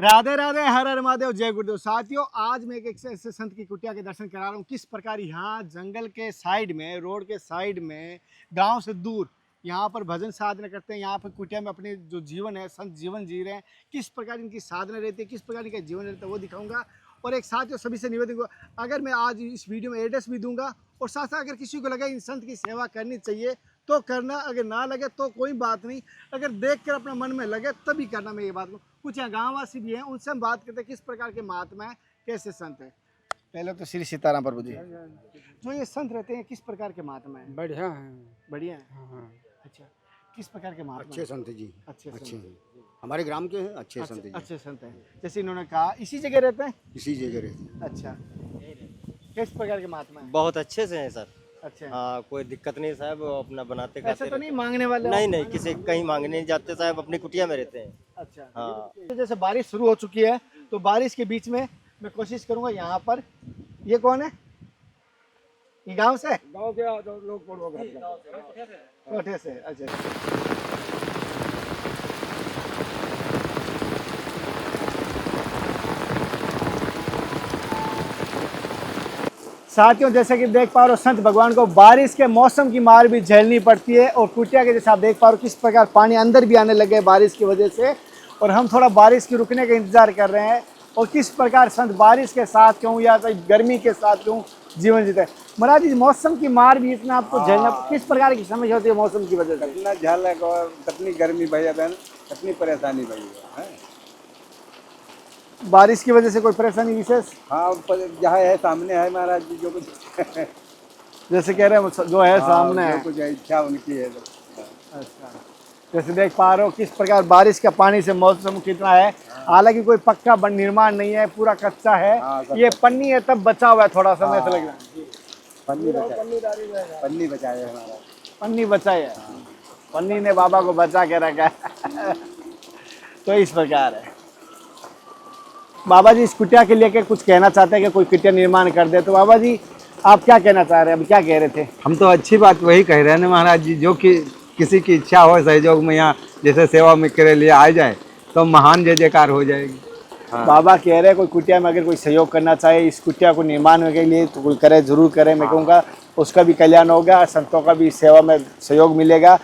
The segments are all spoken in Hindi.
राधे राधे, हर हर महादेव, जय गुरुदेव। साथियों, आज मैं एक ऐसे संत की कुटिया के दर्शन करा रहा हूँ। किस प्रकार यहाँ जंगल के साइड में, रोड के साइड में, गांव से दूर यहाँ पर भजन साधना करते हैं। यहाँ पर कुटिया में अपने जो जीवन है, संत जीवन जी रहे हैं। किस प्रकार इनकी साधना रहती है, किस प्रकार इनका जीवन रहता है, वो दिखाऊंगा। और एक साथियों सभी से निवेदन को, अगर मैं आज इस वीडियो में एड्रेस भी दूंगा, और साथ साथ अगर किसी को लगे इन संत की सेवा करनी चाहिए तो करना, अगर ना लगे तो कोई बात नहीं। अगर देख कर अपना मन में लगे तभी करना। मैं ये बात को, कुछ यहाँ गाँववासी भी हैं, उनसे हम बात करते हैं किस प्रकार के महात्मा है, कैसे संत है। पहले तो श्री सीताराम प्रभु जी, जो ये संत रहते हैं किस प्रकार के महात्मा है? बढ़िया है। बढ़िया है। हाँ। अच्छा, किस प्रकार के महात्मा? अच्छे संत जी, अच्छे अच्छे संत, हैं। हमारे ग्राम के हैं, अच्छे संत जी। अच्छे संत हैं। जैसे इन्होंने कहा इसी जगह रहते हैं। इसी जगह रहते हैं। अच्छा, किस प्रकार के महात्मा है? बहुत अच्छे से हैं सर। अच्छा, हाँ, कोई दिक्कत नहीं साहब, वो अपना बनाते ऐसे खाते तो नहीं रहते मांगने वाले? हैं। नहीं नहीं, किसी कहीं मांगने नहीं जाते साहब, अपनी कुटिया में रहते हैं। अच्छा, हाँ। जैसे बारिश शुरू हो चुकी है तो बारिश के बीच में मैं कोशिश करूंगा यहाँ पर। ये कौन है? ये गांव से? गाँव के लोग कोठे से। अच्छा, साथियों जैसे कि देख पा रहे हो, संत भगवान को बारिश के मौसम की मार भी झेलनी पड़ती है। और कुटिया के जैसे आप देख पा रहे हो किस प्रकार पानी अंदर भी आने लगे बारिश की वजह से। और हम थोड़ा बारिश की रुकने का इंतजार कर रहे हैं। और किस प्रकार संत बारिश के साथ क्यों या तो गर्मी के साथ क्यों जीवन जीते हैं। महाराज जी, मौसम की मार भी इतना आपको झेलना, किस प्रकार की समस्या होती है मौसम की वजह से? कितना झलक और कितनी गर्मी भैया बहन, कितनी परेशानी भैया है। बारिश की वजह से कोई परेशानी विशेष? हाँ, जहाँ है सामने है महाराज जी, जो कुछ जैसे कह रहे हैं जो है सामने जो है। कुछ इच्छा उनकी है। अच्छा, जैसे देख पा रहे हो किस प्रकार बारिश का पानी से मौसम कितना है। हालांकि कोई पक्का निर्माण नहीं है, पूरा कच्चा है। ये पन्नी है तब बचा हुआ है, थोड़ा समय ऐसा लग रहा है। पन्नी बचाए हमारा, पन्नी बचाई है, पन्नी ने बाबा को बचा के रखा है। तो इस प्रकार है। बाबा जी इस कुटिया के लेकर कुछ कहना चाहते हैं कि कोई कुटिया निर्माण कर दे, तो बाबा जी आप क्या कहना चाह रहे हैं? अभी क्या कह रहे थे? हम तो अच्छी बात वही कह रहे हैं ना महाराज जी, जो कि किसी की इच्छा हो सहयोग में यहाँ जैसे सेवा में के लिए आ जाए तो महान जय जयकार हो जाएगी। हाँ। बाबा कह रहे हैं कोई कुटिया में अगर कोई सहयोग करना चाहे इस कुटिया को निर्माण के लिए तो कोई करे, जरूर करे। मैं कहूँगा उसका भी कल्याण होगा, संतों का भी सेवा में सहयोग मिलेगा।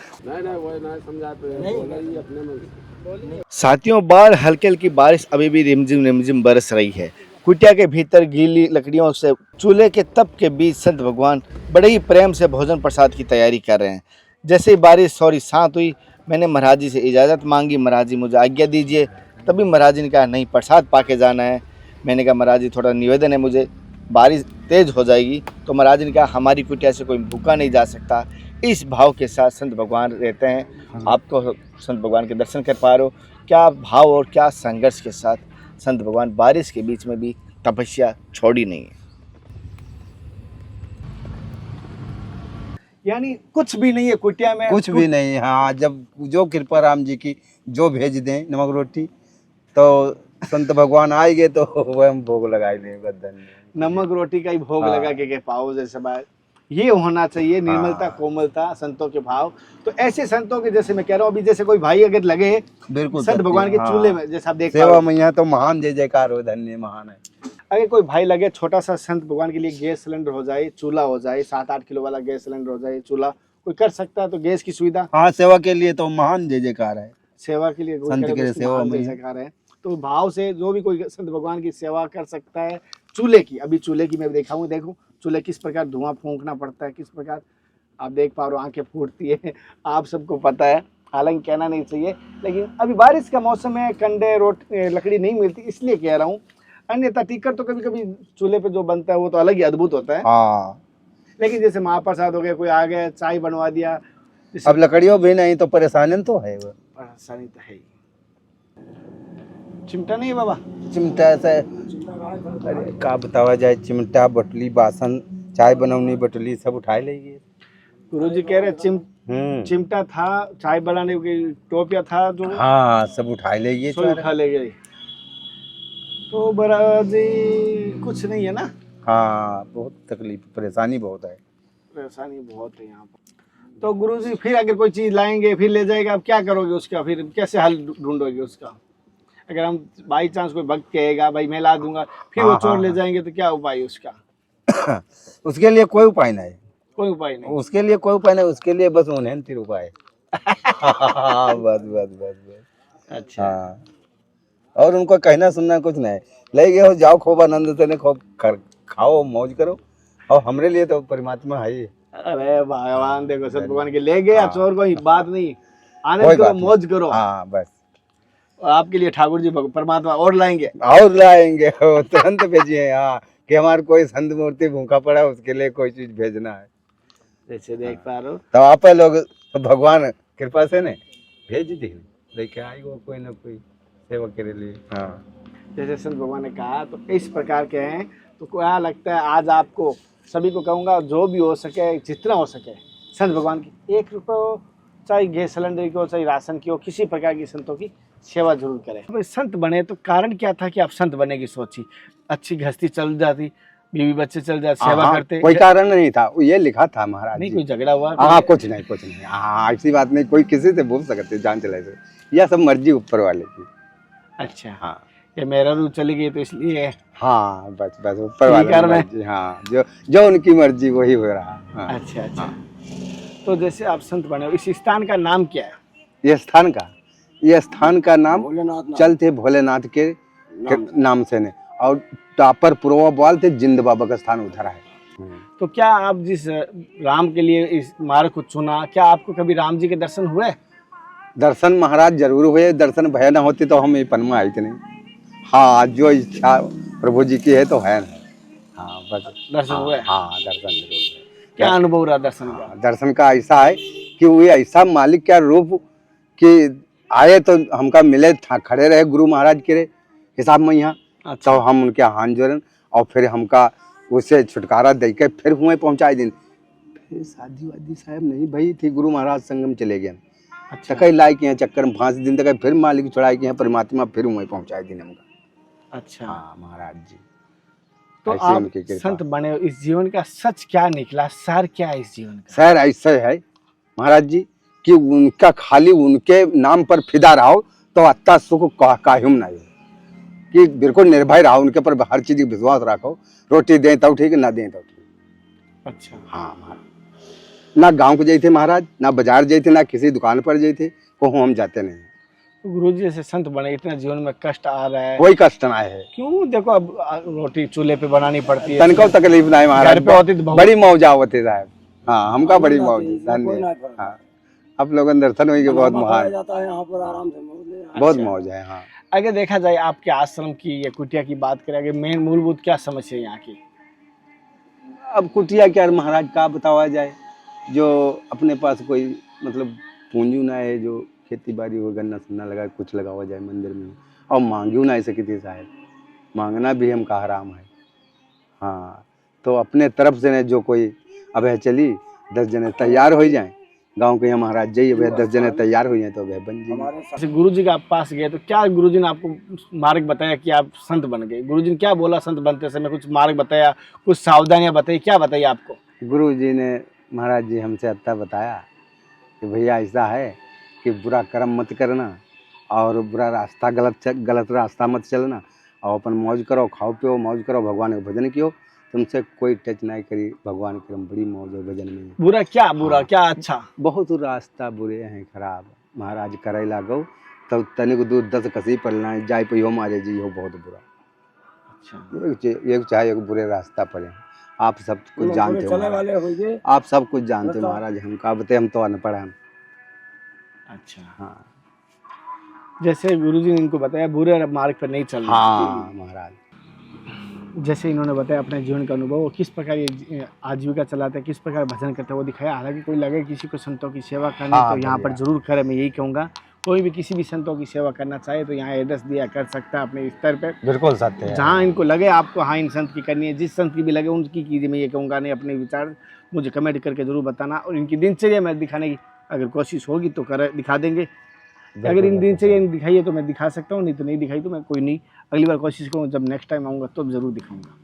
साथियों, बाहर हल्की हल्की बारिश अभी भी रिमझिम रिमझिम बरस रही है। कुटिया के भीतर गीली लकड़ियों से चूल्हे के तप के बीच संत भगवान बड़े ही प्रेम से भोजन प्रसाद की तैयारी कर रहे हैं। जैसे ही बारिश थोड़ी शांत हुई, मैंने महाराज जी से इजाज़त मांगी, महाराज जी मुझे आज्ञा दीजिए। तभी महाराज जी ने कहा नहीं, प्रसाद पा के जाना है। मैंने कहा महाराज जी थोड़ा निवेदन है मुझे, बारिश तेज़ हो जाएगी। तो महाराज जी ने कहा हमारी कुटिया से कोई भूखा नहीं जा सकता। इस भाव के साथ संत भगवान रहते हैं। आपको संत भगवान के दर्शन कर पा रहे हो, क्या भाव और क्या संघर्ष के साथ संत भगवान बारिश के बीच में भी तपस्या छोड़ी नहीं है। यानी कुछ भी नहीं है कुटिया में, कुछ भी नहीं। हाँ, जब जो कृपा राम जी की जो भेज दें नमक रोटी, तो संत भगवान आएंगे तो वह हम भोग लगाए दें बदन में। नमक रोटी का ही भोग हाँ। लगा के पाओ जैसे बात, ये होना चाहिए। निर्मलता, हाँ। कोमलता, संतों के भाव। तो ऐसे संतों के जैसे मैं कह रहा हूँ, अभी जैसे कोई भाई अगर लगे बिल्कुल संत भगवान के हाँ। चूल्हे में, जैसे आप देख पा रहे सेवा हो, में यहाँ तो महान जय जयकार हो, धन्य महान है। अगर कोई भाई लगे छोटा सा संत भगवान के लिए गैस सिलेंडर हो जाए, चूल्हा हो जाए, 7-8 किलो वाला गैस सिलेंडर हो जाए, चूल्हा कोई कर सकता है तो गैस की सुविधा, हाँ, सेवा के लिए तो महान जय जयकार है। सेवा के लिए कोई संत करे के तो उसकी सेवा महान में जय जयकार है। तो भाव से जो भी कोई संत भगवान की सेवा कर सकता है। चूल्हे की, अभी चूल्हे की मैं दिखाऊंगा। देखो चूल्हे किस प्रकार धुआं फूंकना पड़ता है, किस प्रकार आप देख पा रहे हो, आंखें फूटती है, आप सबको पता है। हालांकि कहना नहीं चाहिए, लेकिन अभी बारिश का मौसम है, कंडे लकड़ी नहीं मिलती, इसलिए कह रहा हूँ। अन्यथा टिक्कर तो कभी कभी चूल्हे पे जो बनता है वो तो अलग ही अद्भुत होता है। हाँ, लेकिन जैसे महाप्रसाद हो गया, कोई आ गया चाय बनवा दिया, अब लकड़ियों भी नहीं तो परेशानी तो है। वो परेशानी तो है ही। चिमटा नहीं है बाबा? चिमटा से अरे का बतावा जाए, चिमटा बटली बासन चाय बनवनी बटली सब उठाए लेंगे। गुरु जी कह रहे चिमटा था, चाय बनाने की टोपिया था जो, हाँ सब उठाए लेंगे, सो उठा ले गए। तो बड़ा जी कुछ नहीं है ना? हाँ, बहुत तकलीफ परेशानी बहुत है। परेशानी बहुत है यहाँ पर। तो गुरुजी फिर अगर कोई चीज लाएंगे फिर ले जाएगा, अब क्या करोगे उसका? फिर कैसे हल ढूंढोगे उसका? अगर हम बाई चांस कोई भक्त कहेगा भाई मैं ला दूंगा, फिर वो हाँ, चोर हाँ, ले हाँ। जाएंगे, तो क्या उपाय है उसका? उसके लिए कोई उपाय नहीं, कोई उपाय नहीं। उसके लिए कोई उपाय नहीं, उसके लिए बस उन्हें फिर उपाय हाँ, बस बस बस बस। अच्छा। हाँ, और उनको कहना सुनना कुछ नहीं, ले गए हो जाओ खूब आनंद से खूब खाओ मौज करो, और हमरे लिए तो परमात्मा है ही। अरे भगवान देखो, सत भगवान के ले गया हाँ, चोर, कोई बात नहीं, कोई आनंद करो बात नहीं। मौज करो। हाँ बस, और आपके लिए ठाकुर जी परमात्मा और लाएंगे। और लाएंगे वो तुरंत भेजिए। हाँ, कि हमारे कोई संत मूर्ति भूखा पड़ा है, उसके लिए कोई चीज भेजना है, जैसे देख पा रहे हो। तो आप लोग भगवान कृपा से ने भेज दी, लेके आएगा कोई ना कोई सेवा के लिए। हाँ, जैसे संत भगवान ने कहा, तो इस प्रकार के हैं। तो क्या लगता है आज आपको, सभी को कहूँगा जो भी हो सके, जितना हो सके, संत भगवान की 1 रुपये हो, चाहे गैस सिलेंडर की हो, चाहे राशन की हो, किसी प्रकार की संतों की सेवा जरूर करें। तो संत बने तो कारण क्या था कि आप संत बनने की सोची? अच्छी गृहस्थी चल जाती, बीवी बच्चे चल जाते, सेवा हाँ, करते, कोई कारण नहीं था, ये लिखा था महाराज नहीं जी। कोई झगड़ा हुआ? हाँ, कुछ नहीं कुछ नहीं, हाँ ऐसी बात नहीं, कोई किसी से बोल सकते जान चले से, यह सब मर्जी ऊपर वाले की। अच्छा, हाँ ये मेरा रूप चली गई तो इसलिए। हाँ, बस बस ऊपर वाले की कारण है। मर्जी। हाँ, जो जो उनकी मर्जी वही हो रहा। हाँ, अच्छा अच्छा। तो जैसे आप संत बने हो, इस स्थान का नाम क्या है? ये स्थान का नाम भोलेनाथ चलते भोलेनाथ के नाम से ने, और टापर पूर्वा बॉल थे जिंद बाबा का स्थान उधर है। तो क्या आप जिस राम के लिए इस मार्ग को चुना, क्या आपको कभी राम जी के दर्शन हुए? दर्शन महाराज जरूर हुए, दर्शन भय न होते तो हम ये पनमा आए थे नहीं। हाँ, जो इच्छा प्रभु जी की है तो है ना। हाँ बस दर्शन हाँ, हुए? हाँ दर्शन जरूर हुए। क्या अनुभव रहा दर्शन का? दर्शन का ऐसा है कि वो ऐसा मालिक का रूप कि आए तो हमका मिले था, खड़े रहे गुरु महाराज के हिसाब में यहाँ। अच्छा। तो हम उनके हाथ जोड़न, और फिर हमका उससे छुटकारा दे के फिर हुए पहुँचाए दिन। फिर शादी वादी साहब नहीं भई थी, गुरु महाराज संगम चले गए। अच्छा। तक लाई के चक्कर में 5 दिन तक फिर मालिक छुड़ाए के परमात्मा फिर हुए पहुँचाए दिन हमका। अच्छा। हाँ महाराज जी, तो ऐसे आप उनकी कृपा। संत बने हो, इस जीवन का सच क्या निकला, सार क्या है इस जीवन का? सर ऐसा है महाराज जी कि उनका खाली उनके नाम पर फिदा रहो तो अत्ता सुख काहुम नहीं, कि बिल्कुल निर्भय रहो उनके पर, हर चीज का विश्वास रखो, रोटी दें तो ठीक, ना दें तो ठीक। अच्छा। हाँ महाराज, ना गांव को जाते महाराज, ना बाजार जाते, ना किसी दुकान पर जाते, को हम जाते नहीं। तो गुरु जी जैसे संत बने, इतना जीवन में कष्ट आ रहा है, कोई कष्ट ना है, क्यों? देखो अब रोटी चूल्हे पे बनानी पड़ती है, तनको तकलीफ ना है महाराज, घर पे होती तो बहुत- बड़ी मौज आवती साहब। हाँ, हमका बड़ी मौज है, धन्य। हाँ, आप लोग दर्शन हुई के बहुत महान, जाता है यहाँ पर आराम से मौज ले। बहुत मौज है। हाँ, अगर देखा जाए आपके आश्रम की या कुटिया की बात करें, अगर मेन मूलभूत क्या समस्या है यहाँ की? अब कुटिया क्या महाराज का बतावा जाए, जो अपने पास कोई मतलब पूंजी ना है, जो खेती बाड़ी हो, गन्ना सन्ना लगा कुछ लगावा जाए मंदिर में, और मांगियो ना सकी थी साहब, मांगना भी हम का हराम है। हाँ, तो अपने तरफ से ने जो कोई अब है चली 10 जने तैयार हो जाए गांव के, यहाँ महाराज जाइए भैया 10 जने तैयार हो जाए तो वह बन जाए। जैसे गुरु जी के आप पास गए तो क्या गुरु जी ने आपको मार्ग बताया कि आप संत बन गए? गुरु जी ने क्या बोला संत बनते समय? कुछ मार्ग बताया, कुछ सावधानियां बताई, क्या बताई आपको? गुरु जी ने महाराज जी हमसे अत्ता बताया कि भैया ऐसा है कि बुरा कर्म मत करना, और बुरा रास्ता गलत रास्ता मत चलना, और अपन मौज करो, खाओ पियो मौज करो, भगवान का भजन कियो, तुमसे कोई टच नहीं करी, भगवान की बड़ी मौज है भजन में। बुरा क्या, बुरा हाँ। क्या अच्छा? बहुत रास्ता बुरे हैं खराब महाराज, करे लागो तब तनिक दूर 10 कसी पड़ना जाए पे हो मारे जी हो बहुत बुरा। अच्छा। एक चाहे एक बुरे रास्ता पड़े, आप सब कुछ जानते हो महाराज, आप सब कुछ जानते हो महाराज, हम का बते, हम तो अनपढ़ हैं। अच्छा। हाँ जैसे गुरु जी ने इनको बताया बुरे मार्ग पर नहीं चलना। हाँ महाराज, जैसे इन्होंने बताया अपने जीवन का अनुभव, वो किस प्रकार ये आजीविका चलाते हैं, किस प्रकार भजन करते हैं वो दिखाया। हालांकि कोई लगे किसी को संतों की सेवा करनी हाँ, तो यहाँ पर बढ़िया। जरूर करे, मैं यही कहूँगा। कोई भी किसी भी संतों की सेवा करना चाहे तो यहाँ एड्रेस दिया कर सकता है अपने स्तर पर, बिल्कुल सत्य है। जहाँ इनको लगे आपको हाँ इन संत की करनी है, जिस संत की भी लगे उनकी कीजिए, मैं ये कहूँगा। नहीं, अपने विचार मुझे कमेंट करके जरूर बताना, और इनकी दिनचर्या मैं दिखाने की अगर कोशिश होगी तो कर दिखा देंगे। अगर इन दिनचर्या दिखाई है तो मैं दिखा सकता हूँ, नहीं तो नहीं दिखाई तो मैं कोई नहीं, अगली बार कोशिश करूँ, जब नेक्स्ट टाइम आऊँगा तो जरूर दिखाऊँगा।